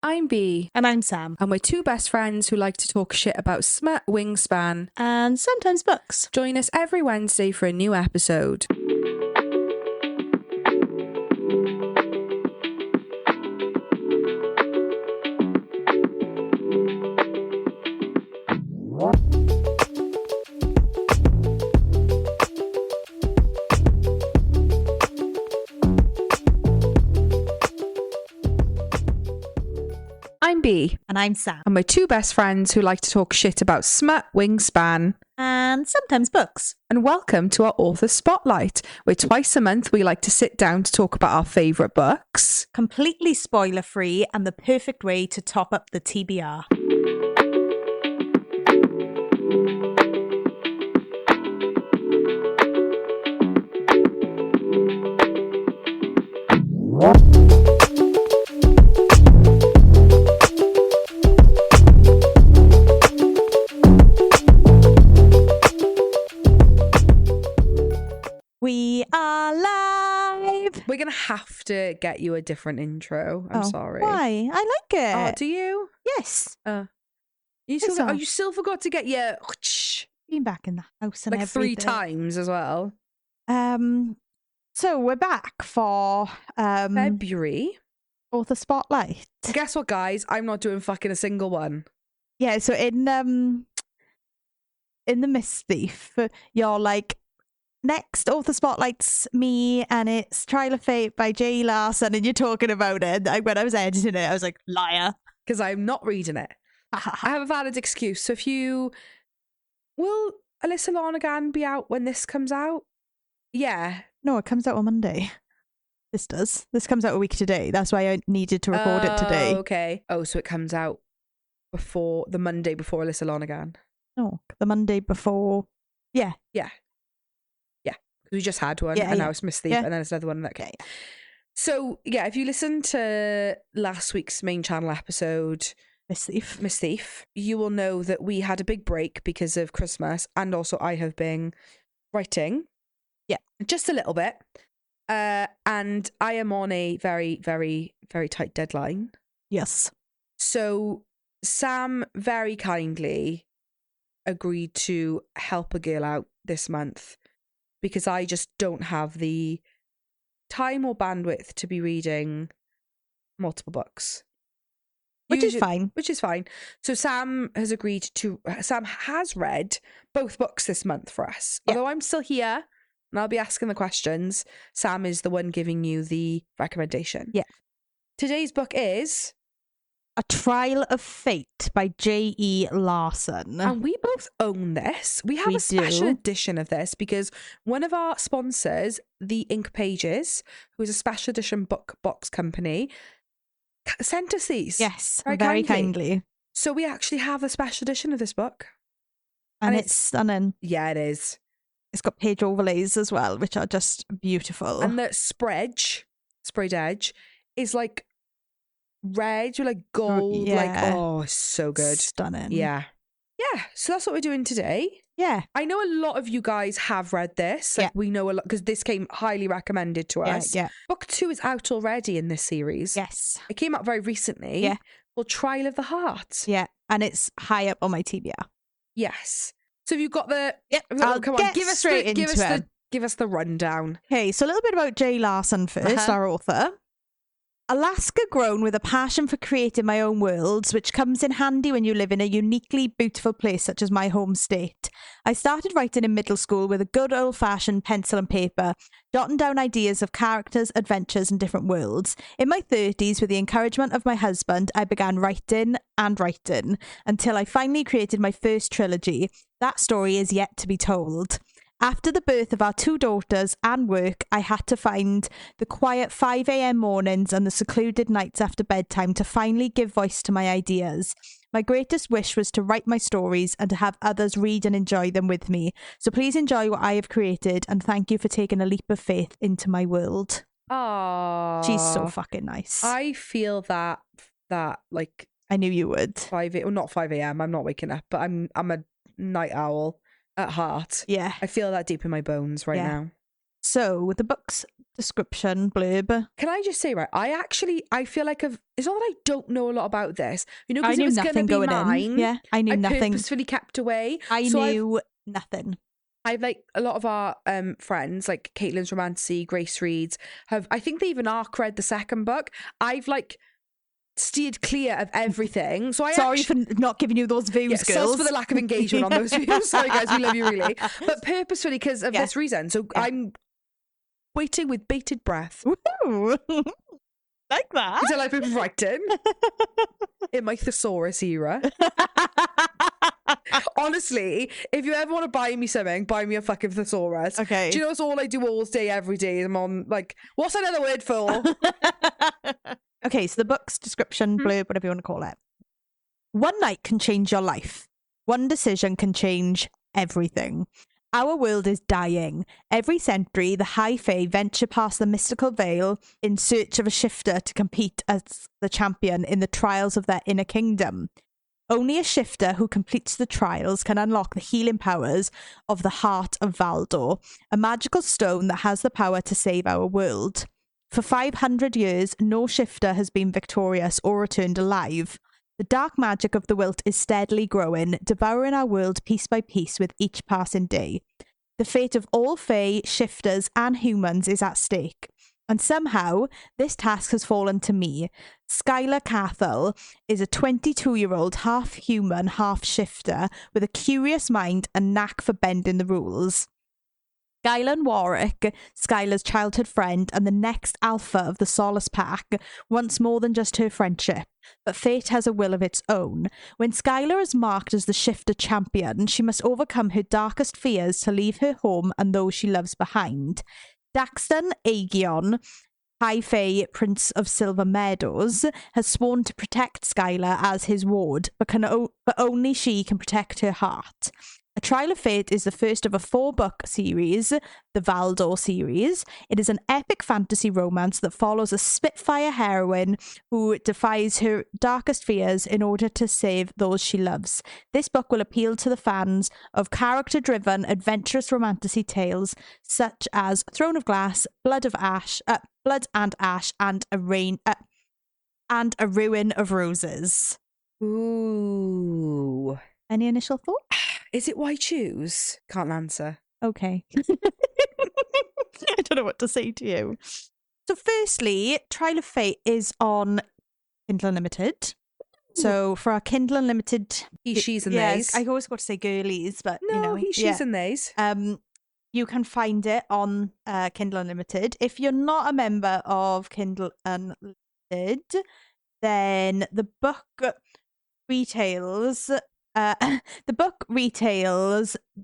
I'm Bea. And I'm Sam. And we're two best friends who like to talk shit about smut, wingspan, And sometimes books. Join us every Wednesday for a new episode. I'm Bea. And I'm Sam. And we're two best friends who like to talk shit about smut, wingspan, And sometimes books. and welcome to our author spotlight, where twice a month we like to sit down to talk about our favourite books. Completely spoiler free and the perfect way to top up the TBR. We are live. We're going to have to get you a different intro. I'm sorry. Why? I like it. Oh, do you? Yes. You still forgot to get your Been back in the house and like everything. 3 times as well. So we're back for February. author spotlight. Guess what, guys? I'm not doing fucking a single one. Yeah. So in the Mischief, you're like, next author spotlight's me, and it's Trial of Fate by J. Larson, and you're talking about it. When I was editing it, I was like, liar, because I'm not reading it. I have a valid excuse. So will Alyssa Lonergan be out when this comes out? Yeah. No, it comes out on Monday. This does. This comes out a week today. That's why I needed to record it today. Okay. Oh, so it comes out before the Monday before Alyssa Lonergan. No, the Monday before. Yeah. We just had one, and now it's Mischief, and then it's another one that came. Yeah. So, if you listen to last week's main channel episode, Mischief, you will know that we had a big break because of Christmas, and also I have been writing. Yeah. Just a little bit. And I am on a very, very, very tight deadline. Yes. So Sam very kindly agreed to help a girl out this month, because I just don't have the time or bandwidth to be reading multiple books. Which is fine. So Sam has read both books this month for us. Yeah. Although I'm still here and I'll be asking the questions, Sam is the one giving you the recommendation. Yeah. Today's book is A Trial of Fate by J.E. Larson. And we both own this. We have a special edition of this because one of our sponsors, the Ink Pages, who is a special edition book box company, sent us these. Yes, very kindly. So we actually have a special edition of this book. And it's stunning. Yeah, it is. It's got page overlays as well, which are just beautiful. And the sprayed edge, is like red with like gold, it's so good. Stunning. Yeah, so that's what we're doing today. Yeah, I know a lot of you guys have read this. We know a lot because this came highly recommended to us. Book 2 is out already in this series. Yes, it came out very recently. Yeah, called Trial of the Heart. Yeah, and it's high up on my TBR. Yes. So have you got the? Come on, give us the rundown. Okay, so a little bit about J. Larson first, our author. Alaska grown with a passion for creating my own worlds, which comes in handy when you live in a uniquely beautiful place such as my home state. I started writing in middle school with a good old-fashioned pencil and paper, jotting down ideas of characters, adventures, and different worlds. In my 30s, with the encouragement of my husband, I began writing until I finally created my first trilogy. That story is yet to be told. After the birth of our 2 daughters and work, I had to find the quiet 5 a.m. mornings and the secluded nights after bedtime to finally give voice to my ideas. My greatest wish was to write my stories and to have others read and enjoy them with me. So please enjoy what I have created, and thank you for taking a leap of faith into my world. Aww. She's so fucking nice. I feel that like I knew you would. Not 5 a.m. I'm not waking up, but I'm a night owl at heart. Yeah. I feel that deep in my bones right now. So the book's description blurb. Can I just say, right, I feel like it's not that I don't know a lot about this, because I it knew was going to nothing be going mine. in. Yeah, I knew nothing. Purposefully kept away. I knew nothing. I've like a lot of our friends, like Caitlin's Romancy, Grace reads, I think they even arc read the second book. I've like steered clear of everything. So Sorry for not giving you those views, girls. Sorry for the lack of engagement on those views. Sorry guys, we love you really. But purposefully because of this reason. So I'm waiting with bated breath. Woo. Like that. Until I've been writing in my thesaurus era. Honestly, if you ever want to buy me something, buy me a fucking thesaurus. Okay. Do you know it's all I do all day, every day? I'm on, like, what's another word for? Okay, so the book's description, blurb, whatever you want to call it. One night can change your life. One decision can change everything. Our world is dying. Every century, the High Fae venture past the mystical veil in search of a shifter to compete as the champion in the trials of their inner kingdom. Only a shifter who completes the trials can unlock the healing powers of the Heart of Valdor, a magical stone that has the power to save our world. For 500 years, no shifter has been victorious or returned alive. The dark magic of the Wilt is steadily growing, devouring our world piece by piece with each passing day. The fate of all Fae, shifters, and humans is at stake. And somehow, this task has fallen to me. Skylar Cathal is a 22-year-old half-human, half-shifter with a curious mind and knack for bending the rules. Skylan Warwick, Skylar's childhood friend and the next alpha of the Solace Pack, wants more than just her friendship, but fate has a will of its own. When Skylar is marked as the shifter champion, she must overcome her darkest fears to leave her home and those she loves behind. Daxton Aegion, High Fae Prince of Silver Meadows, has sworn to protect Skylar as his ward, but only she can protect her heart. A Trial of Fate is the first of a 4-book series, the Valdor series. It is an epic fantasy romance that follows a Spitfire heroine who defies her darkest fears in order to save those she loves. This book will appeal to the fans of character-driven, adventurous romantasy tales such as Throne of Glass, Blood and Ash, and A Ruin of Roses. Ooh. Any initial thoughts? Is it why choose? Can't answer. Okay. I don't know what to say to you. So firstly, Trial of Fate is on Kindle Unlimited. So for our Kindle Unlimited... He, she's and theys. I always got to say girlies, but no, you know. He, she's and theys. You can find it on Kindle Unlimited. If you're not a member of Kindle Unlimited, then the book retails...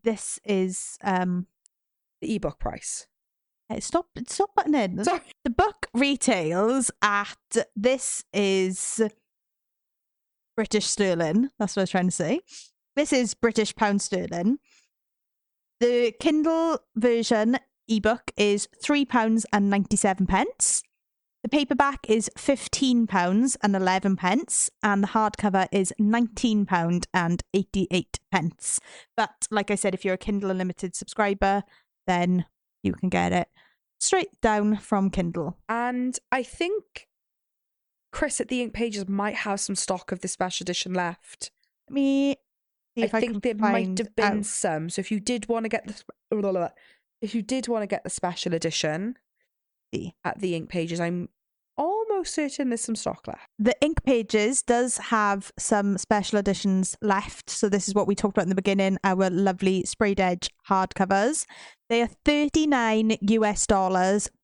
this is the ebook price. Stop buttoning. Sorry. The book retails at, this is British sterling. That's what I was trying to say. This is British pound sterling. The Kindle version ebook is £3.97. The paperback is £15.11, and the hardcover is £19.88. But like I said, if you're a Kindle Unlimited subscriber, then you can get it straight down from Kindle. And I think Chris at the Ink Pages might have some stock of the special edition left. Let me see if I think there might have been some. So if you did want to get the special edition at the Ink Pages, I'm almost certain there's some stock left. The Ink Pages does have some special editions left. So this is what we talked about in the beginning, our lovely sprayed edge hardcovers. They are $39 US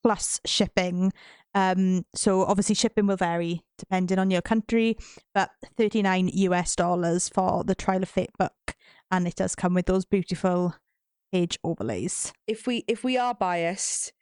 plus shipping. So obviously shipping will vary depending on your country, but $39 US for the Trial of Fate book. And it does come with those beautiful page overlays. If we are biased,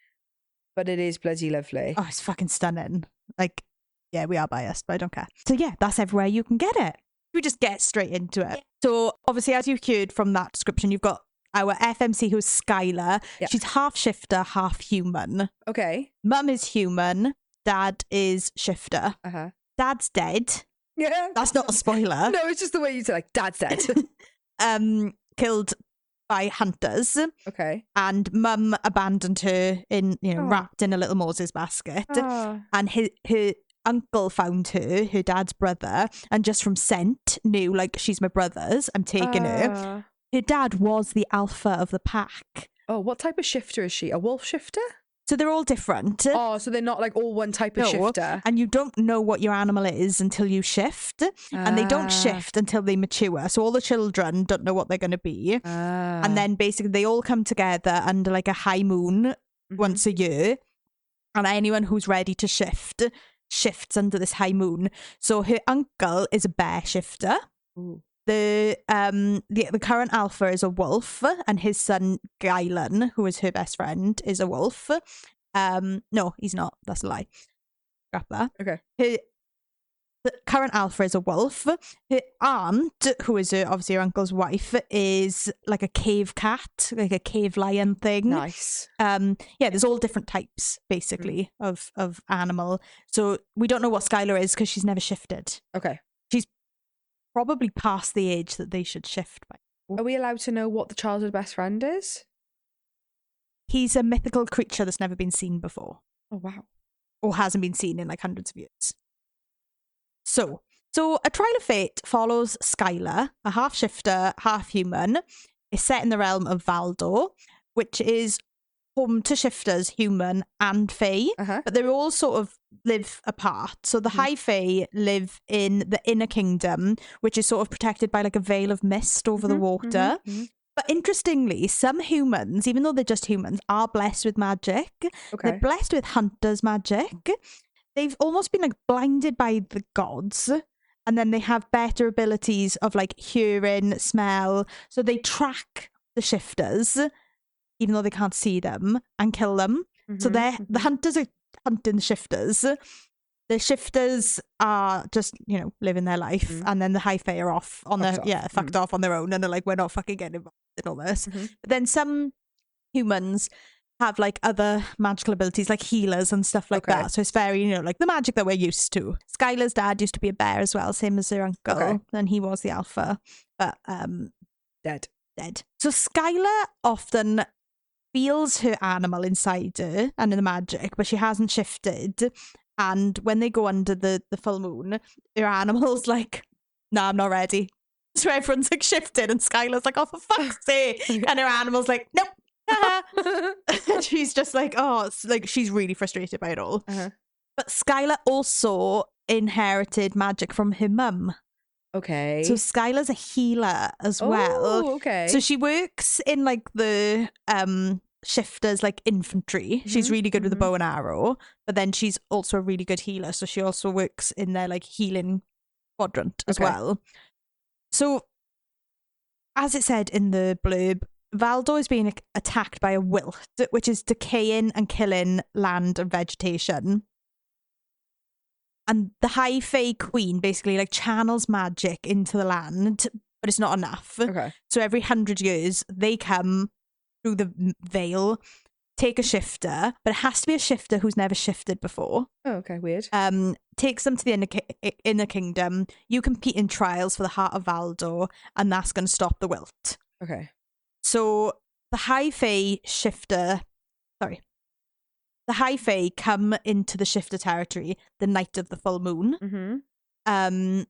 but it is bloody lovely. Oh, it's fucking stunning. Like, yeah, we are biased, but I don't care. So yeah, that's everywhere you can get it. We just get straight into it. So obviously, as you heard from that description, you've got our FMC who's Skylar. Yeah. She's half shifter, half human. Okay. Mum is human. Dad is shifter. Uh-huh. Dad's dead. Yeah. That's not a spoiler. No, it's just the way you say, like, Dad's dead. Killed by hunters. Okay. And mum abandoned her wrapped in a little Moses basket. And her uncle found her dad's brother, and just from scent knew, like, she's my brother's, I'm taking her. Her dad was the alpha of the pack. Oh, what type of shifter is she? A wolf shifter? So they're all different. Oh, so they're not like all one type of shifter. And you don't know what your animal is until you shift. And they don't shift until they mature. So all the children don't know what they're going to be. And then basically they all come together under like a high moon once a year. And anyone who's ready to shift shifts under this high moon. So her uncle is a bear shifter. Ooh. The current alpha is a wolf, and his son Guylan, who is her best friend, is a wolf. No, he's not. That's a lie. Scrap that. Okay. The current alpha is a wolf. Her aunt, who is obviously her uncle's wife, is like a cave cat, like a cave lion thing. Nice. There's all different types basically of animal. So we don't know what Skylar is because she's never shifted. Okay. Probably past the age that they should shift by. Are we allowed to know what the childhood best friend is? He's a mythical creature that's never been seen before. Oh, wow. Or hasn't been seen in like hundreds of years. So A Trial of Fate follows Skylar, a half shifter, half human. It's set in the realm of Valdor, which is home to shifters, human and fae, but they all sort of live apart. So the high fae live in the inner kingdom, which is sort of protected by like a veil of mist over the water. But interestingly, some humans, even though they're just humans, are blessed with magic. Okay. They're blessed with hunter's magic. They've almost been like blinded by the gods. And then they have better abilities of like hearing, smell. So they track the shifters, even though they can't see them, and kill them. So the hunters are hunting the shifters. The shifters are just, living their life. And then the high fae are off on fucked off on their own. And they're like, we're not fucking getting involved in all this. But then some humans have like other magical abilities, like healers and stuff like that. So it's very, like the magic that we're used to. Skylar's dad used to be a bear as well, same as her uncle. And he was the alpha. But dead. So Skylar often feels her animal inside her and in the magic, but she hasn't shifted. And when they go under the full moon, her animal's like, nah, I'm not ready. So everyone's like shifted, and Skylar's like, oh, for fuck's sake. And her animal's like, nope. And she's just like, she's really frustrated by it all. But Skylar also inherited magic from her mum. Okay. So Skylar's a healer as well. Oh, okay. So she works in like the shifters like infantry. She's really good with the bow and arrow, but then she's also a really good healer. So she also works in their like healing quadrant as well. So as it said in the blurb, Valdor is being attacked by a wilt, which is decaying and killing land and vegetation. And the High Fae Queen basically like channels magic into the land, but it's not enough. Okay. So every 100 years, they come through the veil, take a shifter, but it has to be a shifter who's never shifted before. Oh, okay, weird. Takes them to the inner kingdom. You compete in trials for the Heart of Valdor, and that's going to stop the wilt. Okay. So the High Fae come into the shifter territory the night of the full moon. And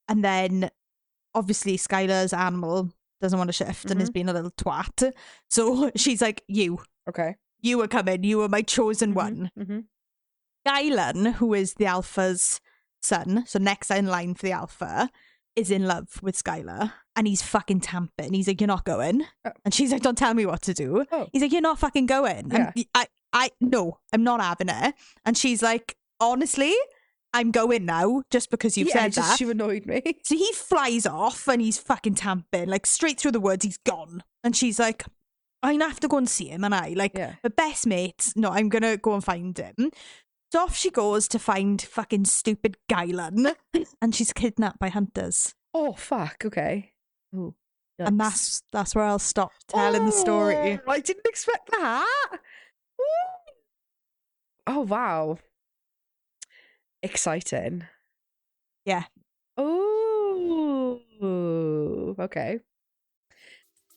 then obviously Skylar's animal doesn't want to shift and is being a little twat. So she's like, you are coming. You are my chosen one. Guylan, who is the alpha's son, so next in line for the alpha, is in love with Skylar, and he's fucking tamping. He's like, you're not going. And she's like, don't tell me what to do. He's like, you're not fucking going. And no, I'm not having it. And she's like, honestly, I'm going now just because you've said that. You annoyed me. So he flies off and he's fucking tamping, like straight through the woods. He's gone. And she's like, I'm gonna have to go and see him. And the best mates, no, I'm gonna go and find him. So off she goes to find fucking stupid Guylan, and she's kidnapped by hunters. Oh, fuck. Okay. Ooh, and that's where I'll stop telling the story. I didn't expect that. Ooh. Oh, wow. Exciting. Yeah. Oh, okay.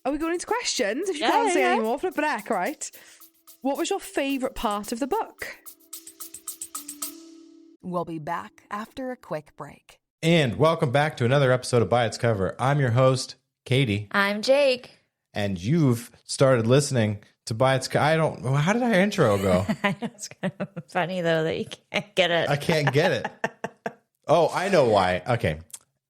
Are we going into questions? If you can't say any more, flip a neck, right? What was your favourite part of the book? We'll be back after a quick break. And welcome back to another episode of By Its Cover. I'm your host, Katie. I'm Jake. And you've started listening to By Its Cover. How did our intro go? I know it's kind of funny, though, that you can't get it. I can't get it. Oh, I know why. Okay.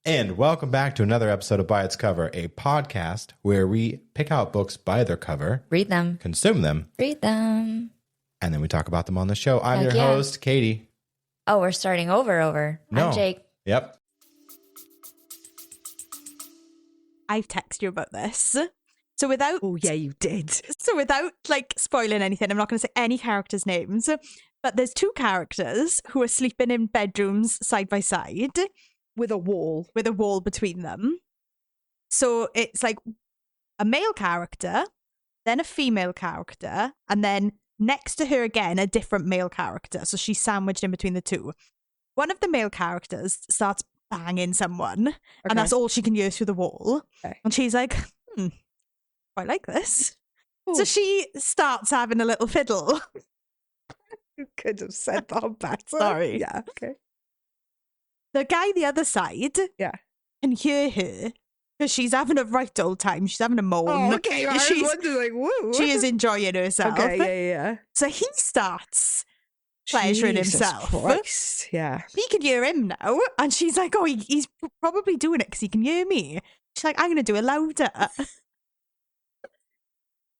And welcome back to another episode of By Its Cover, a podcast where we pick out books by their cover, Read them. consume them, Read them. and then we talk about them on the show. I'm Heck your yeah. host, Katie. Oh, we're starting over. No. I'm Jake. Yep. I've texted you about this. So without Oh, yeah, you did. like spoiling anything, I'm not going to say any characters' names, but there's two characters who are sleeping in bedrooms side by side With a wall. between them. So it's like a male character, then a female character, and then next to her again, a different male character. So she's sandwiched in between the two. One of the male characters starts banging someone, and that's all she can hear through the wall. Okay. And she's like, I like this. Ooh. So she starts having a little fiddle. You could have said that better. Sorry. Yeah, okay. The guy the other side Yeah. can hear her because she's having a right old time. She's having a moan. Oh, okay. I was She's- wondering, woo. She is enjoying herself. Okay, yeah. So he starts pleasuring Jesus himself. Christ. Yeah. He can hear him now. And she's like, oh, he's probably doing it because he can hear me. She's like, I'm going to do it louder.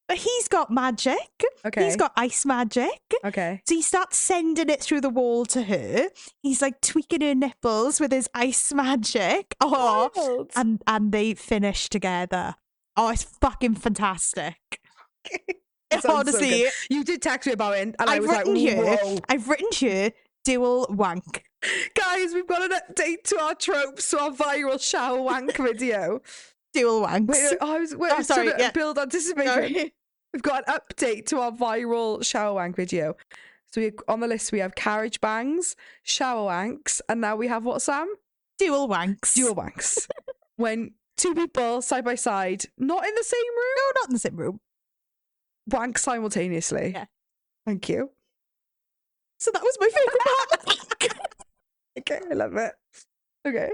But he's got magic. Okay. He's got ice magic. Okay. So he starts sending it through the wall to her. He's like tweaking her nipples with his ice magic. Oh, Wild. and they finish together. Oh, it's fucking fantastic. Sounds so Honestly, good. You did text me about it, and I I've was like, written here. whoa. I've written here. Dual wank. Guys, we've got an update to our tropes, to our viral shower wank video. Dual wanks. Wait, I was Oh, sorry, trying to yeah. build anticipation. Sorry. We've got an update to our viral shower wank video. So on the list we have carriage bangs, shower wanks, and now we have what, Sam? Dual wanks. Dual wanks. When two people side by side, not in the same room, No, not in the same room. wank simultaneously. Yeah. Thank you. So that was my favourite part of the book. Okay, I love it. Okay.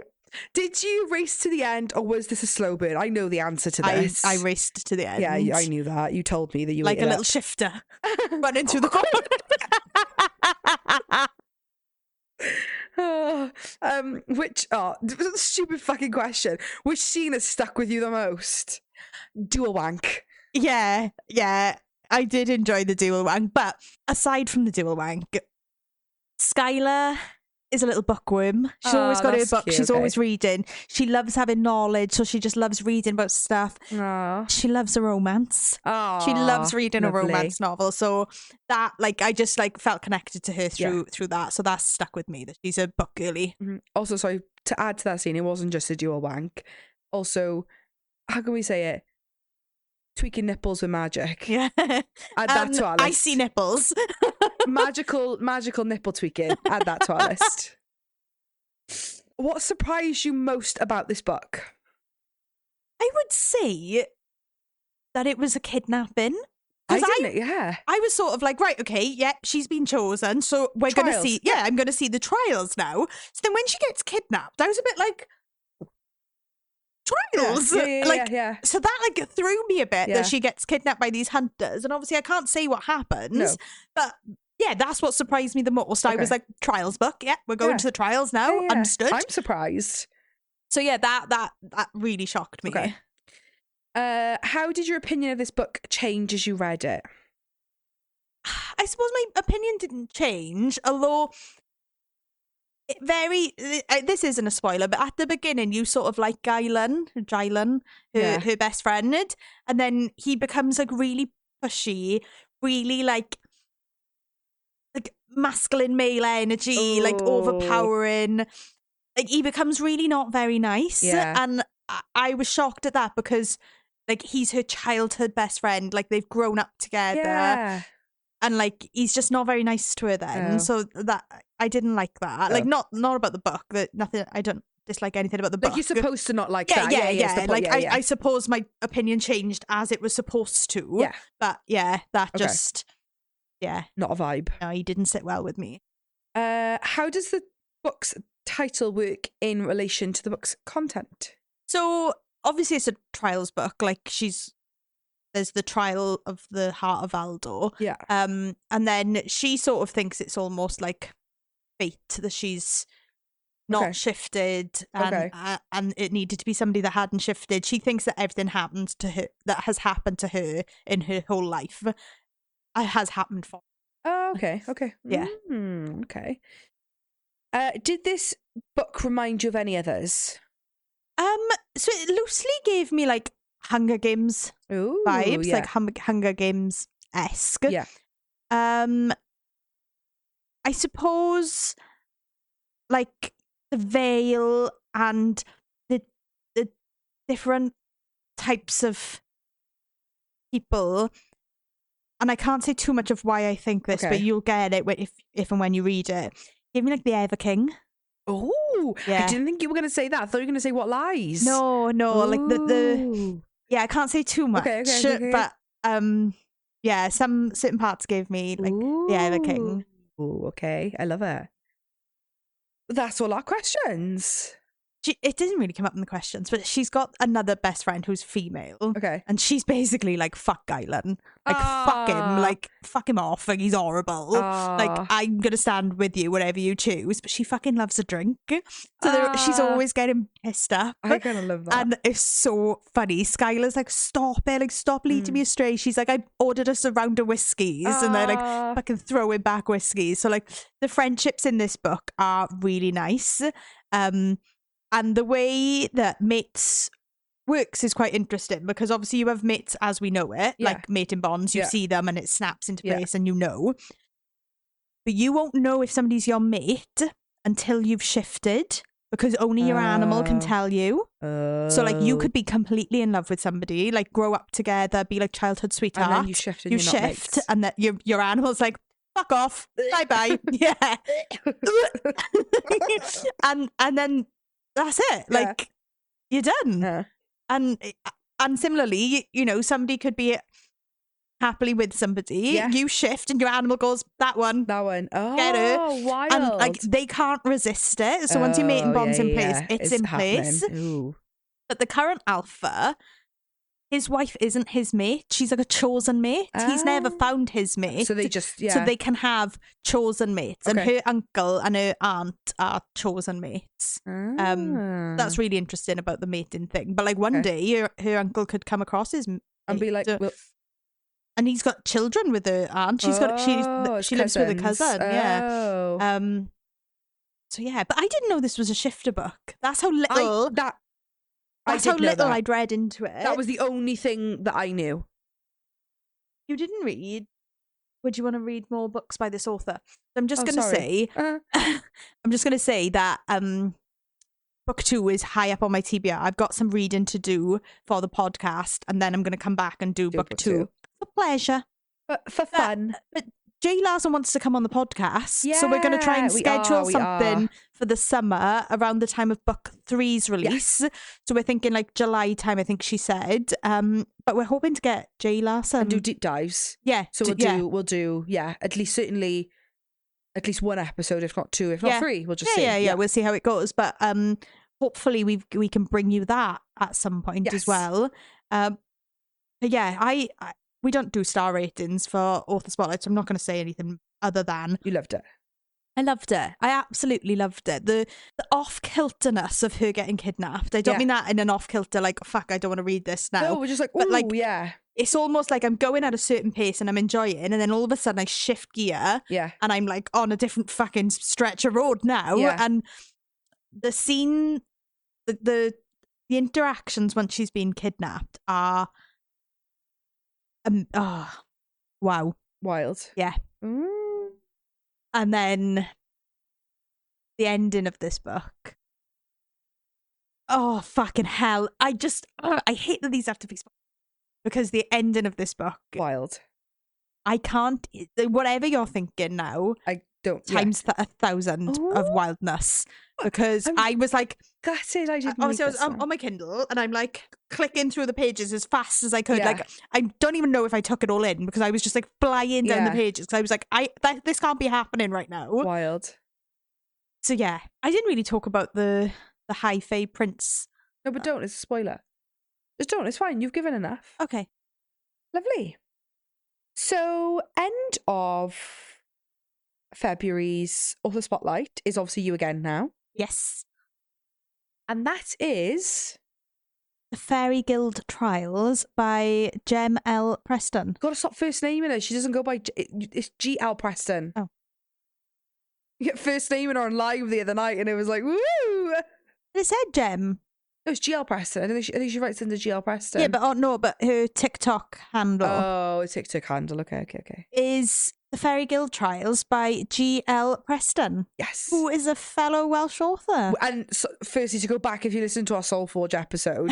Did you race to the end, or was this a slow burn? I know the answer to this. I raced to the end. Yeah, I knew that. You told me that you Like ate a it little up. shifter running through the corner. Stupid fucking question. Which scene has stuck with you the most? Dual wank. Yeah, I did enjoy the dual wank, but aside from the dual wank, Skylar is a little bookworm. She's always got her that's book. cute, She's okay. always reading. She loves having knowledge, so she just loves reading about stuff. Aww. She loves a romance. She loves reading a romance novel. So that, like, I just like felt connected to her through that. So that's stuck with me. That she's a book girly. Also, sorry, to add to that scene, it wasn't just a dual wank. Also, how can we say it? Tweaking nipples with magic. Yeah, Add that to our list. icy nipples. magical nipple tweaking. Add that to our list. What surprised you most about this book? I would say that it was a kidnapping. 'Cause Yeah. I was sort of like, right, okay, yeah, she's been chosen, so we're going to Trials. see, I'm going to see the trials now. So then when she gets kidnapped, I was a bit like, trials? Yeah. So that like threw me a bit Yeah. that she gets kidnapped by these hunters, and obviously I can't say what happens, No. but yeah, that's what surprised me the most. I was Okay. like, trials book, yeah, we're going Yeah. to the trials now, Yeah. understood. I'm surprised. So yeah, that really shocked me. Okay. How did your opinion of this book change as you read it? I suppose my opinion didn't change, although this isn't a spoiler, but at the beginning you sort of like Jylan, her best friend, and then he becomes like really pushy, really like masculine male energy, like overpowering. Like he becomes really not very nice, and I was shocked at that because like he's her childhood best friend, like they've grown up together. Yeah. And like he's just not very nice to her then. Oh. So that I didn't like that. Like not about the book. That nothing. I don't dislike anything about the book. Like you're supposed to not like yeah, that. yeah. It's the point. Like I suppose my opinion changed as it was supposed to. Yeah. But yeah, that Okay. just Not a vibe. no, he didn't sit well with me. How does the book's title work in relation to the book's content? So obviously it's a trials book. Like there's the trial of the heart of Valdor. Yeah. And then she sort of thinks it's almost like fate that she's not Okay. shifted, and it needed to be somebody that hadn't shifted. She thinks that everything happened to her that has happened to her in her whole life has happened for. Oh, okay. Okay. Yeah. Okay. Did this book remind you of any others? So it loosely gave me like Hunger Games Ooh, vibes, yeah. like Hunger Games-esque. Yeah. I suppose like the veil and the different types of people. And I can't say too much of why I think this, Okay. but you'll get it if and when you read it. Give me like the Ever King. Oh, Yeah. I didn't think you were going to say that. I thought you were going to say What Lies. No, like the Ooh. yeah, I can't say too much, Okay. but yeah, some certain parts gave me like the Ever King. Ooh, okay. I love it. That's all our questions. It didn't really come up in the questions, but she's got another best friend who's female. Okay. And she's basically like, fuck Guylan. Like, fuck him off. Like, he's horrible. Like, I'm going to stand with you, whatever you choose. But she fucking loves a drink. So she's always getting pissed up. I kind of love that. And it's so funny. Skylar's like, stop it. Like, stop leading me astray. She's like, I ordered us a round of whiskies. And they're like, fucking throwing back whiskies. So, like, the friendships in this book are really nice. And the way that mates works is quite interesting because obviously you have mates as we know it, like mating bonds. You see them and it snaps into place and you know. But you won't know if somebody's your mate until you've shifted because only your animal can tell you. So like you could be completely in love with somebody, like grow up together, be like childhood sweetheart. And then you shift and you you're not shift mates. and that your animal's like, fuck off, bye-bye. Yeah. and then that's it. Like you're done. And similarly, you know, somebody could be happily with somebody. Yeah. You shift and your animal goes, that one. Oh, Get it? wild. And like they can't resist it. So once your mating bond's in place, it's in place. Ooh. But the current alpha, his wife isn't his mate. She's like a chosen mate. He's never found his mate. So they just, So they can have chosen mates. And Okay. her uncle and her aunt are chosen mates. That's really interesting about the mating thing. But like one day, her uncle could come across his mate. And be like, well, and he's got children with her aunt. She lives with a cousin. Yeah. Oh. So yeah, but I didn't know this was a shifter book. That's how little. That's how did know little that. I'd read into it. That was the only thing that I knew. You didn't read. Would you want to read more books by this author? I'm just Oh, going to sorry. say. I'm just going to say that book 2 is high up on my TBR. I've got some reading to do for the podcast, and then I'm going to come back and do book 2 for pleasure, For fun. But Jay Larson wants to come on the podcast, so we're going to try and schedule something for the summer around the time of book 3's release. Yes. So we're thinking like July time, I think she said. But we're hoping to get Jay Larson And do deep dives. Yeah. So we'll do at least one episode, if not 2, if not 3. We'll just see. Yeah. We'll see how it goes. But hopefully we can bring you that at some point as well. But yeah, we don't do star ratings for author spotlight, so I'm not going to say anything other than You loved it. I loved it. I absolutely loved it. The off-kilterness of her getting kidnapped. I don't mean that in an off-kilter, like, fuck, I don't want to read this now. No, we're just like, But, ooh, like, yeah. It's almost like I'm going at a certain pace and I'm enjoying, and then all of a sudden I shift gear and I'm like on a different fucking stretch of road now. Yeah. And the scene, the interactions once she's been kidnapped are wow. Wild. Yeah. Mm. And then the ending of this book. Oh, fucking hell. I hate that these have to be spoiled because the ending of this book Wild. I can't, whatever you're thinking now, I don't. times 1,000 of Oh. wildness. Because I was like, Gutted I didn't. obviously I read was this on one. my Kindle and I'm like clicking through the pages as fast as I could. Yeah. Like, I don't even know if I took it all in because I was just like flying down the Yeah. pages because I was like, this can't be happening right now. Wild. So yeah, I didn't really talk about the high fae prince. No, but don't. It's a spoiler. Just don't. It's fine. You've given enough. Okay. Lovely. So, end of February's Author Spotlight is obviously you again now. Yes. And that is... The Fairy Guild Trials by Jem L. Preston. Got to stop first naming her. She doesn't go by... It's G.L. Preston. Oh. You get first naming her on live the other night and it was like, woo! It said Jem. No, it's G.L. Preston. I think she writes under G.L. Preston. Yeah, but her TikTok handle Oh, it's TikTok handle. Okay. is The Fairy Guild Trials by G.L. Preston, Yes. who is a fellow Welsh author. And so, firstly, to go back, if you listen to our Soul Forge episode,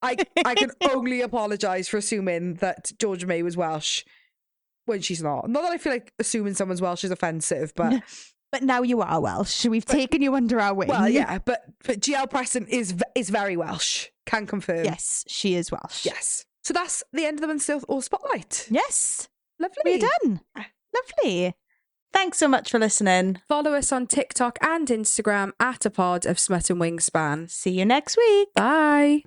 I can only apologise for assuming that Georgia May was Welsh when she's not. Not that I feel like assuming someone's Welsh is offensive, but... But now you are Welsh. We've taken you under our wing. Well, yeah, but GL Preston is very Welsh. Can confirm. Yes, she is Welsh. Yes. So that's the end of the month's Author Spotlight. Yes. Lovely. We're done. Lovely. Thanks so much for listening. Follow us on TikTok and Instagram at a pod of Smut and Wingspan. See you next week. Bye.